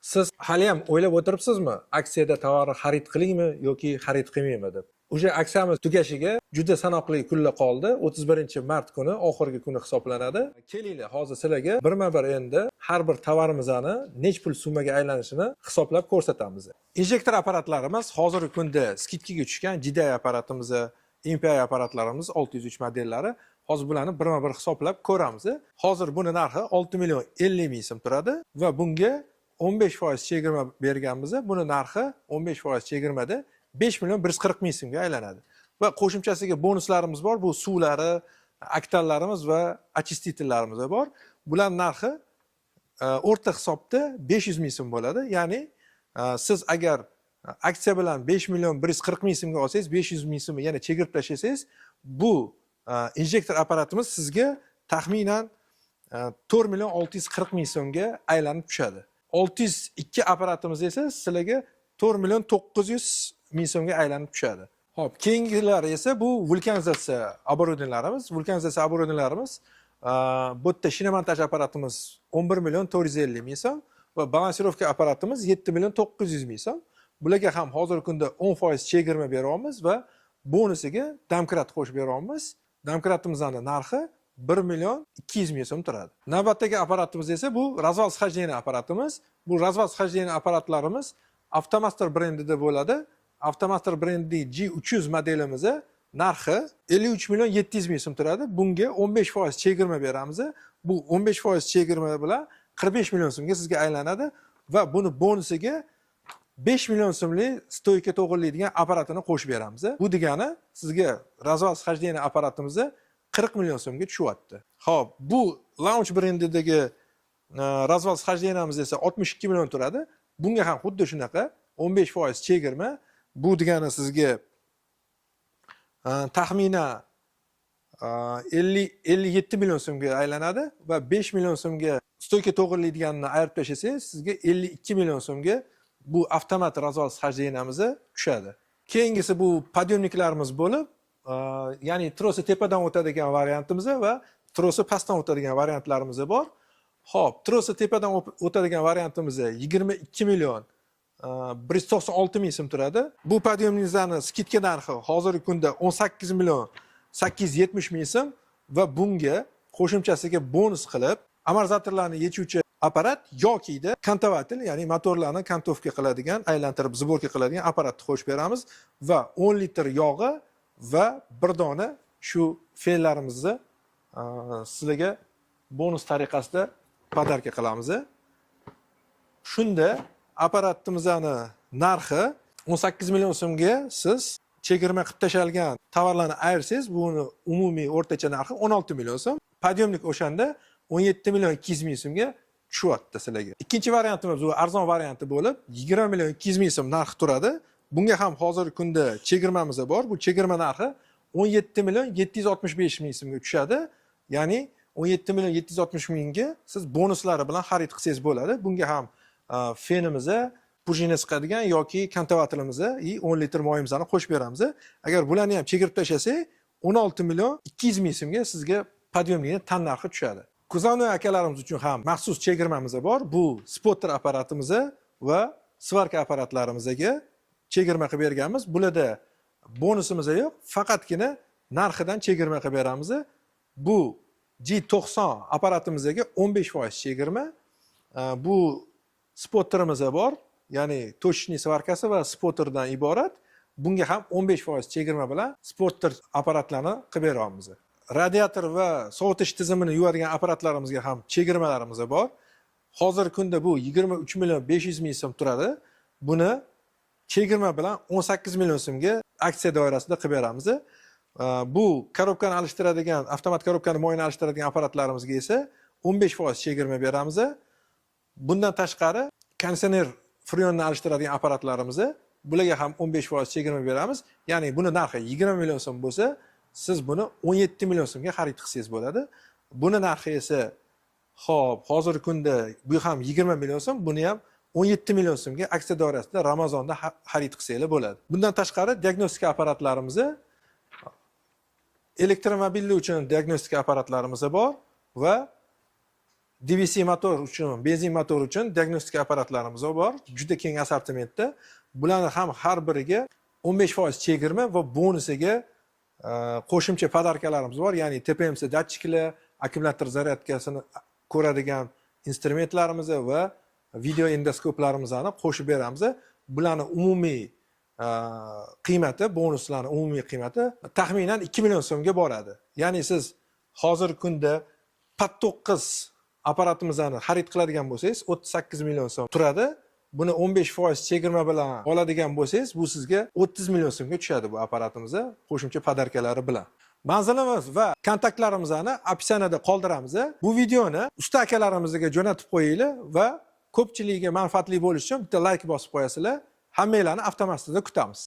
Siz hali ham o'ylab o'tiribsizmi, aksiyada tovarni xarid qilingmi yoki xarid qilmaymi deb? O'sha aksiyamiz tugashiga juda sanoqli kunlar qoldi. 31-mart kuni oxirgi kuni hisoblanadi. Kelinglar, hozir sizlarga birma-bir endi har bir tovarimizni nech pul summaga aylanishini hisoblab ko'rsatamiz. Injektor apparatlarimiz hozirgi kunda skidkaga tushgan Jiday apparatimiz, MPI apparatlarimiz 603 modellari. Hozir bularni birma-bir hisoblab ko'ramiz. Hozir buni narxi 6 million 50 ming so'm turadi va bunga 15% chegirma berganmiz. Buni narxi 15% chegirmada 5 million 140 ming so'mga aylanadi. Va qo'shimchasiga bonuslarimiz bor. Bu suvlari, aktallarimiz va achistitellarimiz bor. Bularning narxi o'rta hisobda 500 ming so'm bo'ladi. Ya'ni siz agar aksiya bilan 5 million 140 ming so'mga olsangiz, 500 ming so'mni yana chegirib tashlasangiz, bu injektor apparatimiz sizga taxminan 4 million 640 ming so'mga aylanib tushadi. 602 apparatimiz esa sizlarga 4 million 900 ming so'mga aylanib tushadi. Xo'p, keyingilari esa bu vulkanizatsiya оборудованияларimiz. Vulkanizatsiya оборудованияларimiz bu yerda shinamontaj apparatimiz 11 million 450 ming so'm va balansirovka apparatimiz 7 million 900 ming so'm. Bularga ham hozirgi kunda 10% chegirma beryapmiz va bonusiga domkrat qo'shib beryapmiz. Domkratimizning narxi 1 million 200 ming so'm turadi. Navbatdagi apparatimiz esa bu razval схождения apparatimiz. Bu razval схождения apparatlarimiz Avtomaster brendida bo'ladi. Avtomaster brendining G300 modelimiz narxi 53 million 700 ming so'm turadi. Bunga 15% chegirma beramiz. Bu 15% chegirma bilan 45 million so'mga sizga aylanadi va buni bonusiga 5 million so'mlik stoyka to'g'rilaydigan apparatini qo'shib beramiz. Bu degani sizga razval схождения apparatimiz 40 million so'mga tushyapti. Xo'p, bu Launch brendidagi razval схождениямыз esa 62 million turadi. Bunga ham xuddi shunaqa 15% chegirma. Bu degani sizga taxminan 57 million so'mga aylanadi va 5 million so'mga stoyka to'g'rilaydiganini ayirib tashlasangiz, sizga 52 million so'mga bu avtomat razval схождениямыз tushadi. Keyingisi bu podyomniklarimiz bo'lib, ya'ni trosi tepadan o'tadigan variantimiz va trosi pastdan o'tadigan variantlarimiz bor. Xo'p, trosi tepadan o'tadigan variantimiz 22 million 196 ming so'm turadi. Bu podyomniklarning skidka narxi hozirgi kunda 18 million 870 ming so'm va bunga qo'shimchasiga bonus qilib amortizatorlarni yechuvchi apparat yoki kontavatel, ya'ni motorlarni kantovka qiladigan, aylantirib zborka qiladigan apparatni qo'shib beramiz va 10 litr yog'i va bir dona shu fe'llarimizni sizlarga bonus tariqasida podarka qilamiz. Shunda apparatimizning narxi 18 million so'mga siz chegirma qilib tashalgan tovarlarni ayirsangiz, buni umumiy o'rtacha narxi 16 million so'm. Podyomnik o'shanda 17 million 200 ming so'mga tushyapti sizlarga. Ikkinchi variantimiz bu arzon varianti bo'lib, 20 million 200 ming so'm narxi turadi. Bunga ham hozirgi kunda chegirmamiz bor. Bu chegirma narxi 17 million 765 ming so'mga tushadi. Ya'ni 17 million 760 mingga siz bonuslari bilan xarid qilsangiz bo'ladi. Bunga ham fenimiz, pujina siqadigan yoki kontavatelimiz, 10 litr moyimizni qo'shib beramiz. Agar bularni ham chegirib tashlasak, 16 million 200 ming so'mga sizga podyomnikning tan narxi tushadi. Kuzovnoy akalarimiz uchun ham maxsus chegirmamiz bor. Bu spotter apparatimiz va svarka apparatlarimizga chegirma qilib berganmiz. Bularda bonusimiz yo'q, faqatgina narxidan chegirma qilib beramiz. Bu G90 apparatimizga 15% chegirma. Bu spotterimiz bor, ya'ni точечный svarkasi va spotterdan iborat. Bunga ham 15% chegirma bilan spotter apparatlarni qilib beramiz. Radiator va sovutish tizimini yuvadigan apparatlarimizga ham chegirmalarimiz bor. Hozirgi kunda bu 23 million 500 ming so'm turadi. Buni chegirma bilan 18 million so'mga aksiya doirasida qilib beramiz. Bu korobkani alishtiradigan, avtomat korobkani moyini alishtiradigan apparatlarimizga esa 15% chegirma beramiz. Bundan tashqari konditsioner freonni alishtiradigan apparatlarimiz, bularga ham 15% chegirma beramiz. Ya'ni buni narxi 20 million so'm bo'lsa, siz buni 17 million so'mga xarid qilsangiz bo'ladi. Buni narxi esa xo'p, hozirgi kunda bu ham 20 million so'm, buni ham 17 million so'mga aksiya doirasida Ramazonda xarid qilsangiz bo'ladi. Bundan tashqari diagnostika apparatlarimiz, elektromobillar uchun diagnostika apparatlarimiz bor va DVC motor uchun, benzin motor uchun diagnostika apparatlarimiz bor. Juda keng assortimentda. Bularni ham har biriga 15% chegirma va bonusiga qo'shimcha podarkalarimiz bor. Ya'ni TPMC datchiklar, akkumulyator zaryadkasini ko'radigan instrumentlarimiz va video endoskoplarimizni qo'shib beramiz. Bularning umumiy qiymati, bonuslarning umumiy qiymati taxminan 2 million so'mga boradi. Ya'ni siz hozirgi kunda PAT 9 apparatimizni xarid qiladigan bo'lsangiz 38 million so'm turadi. Buni 15% chegirma bilan oladigan bo'lsangiz, bu sizga 30 million so'mga tushadi bu apparatimiz qo'shimcha podarkalari bilan. Manzilimiz va kontaktlarimizni opisaniyada qoldiramiz. Bu videoni usta akalarimizga jo'natib qo'yinglar va ko'pchiligiga manfaatli bo'lishi uchun bitta like bosib qo'yasizlar. Hammanglarni avtomasida kutamiz.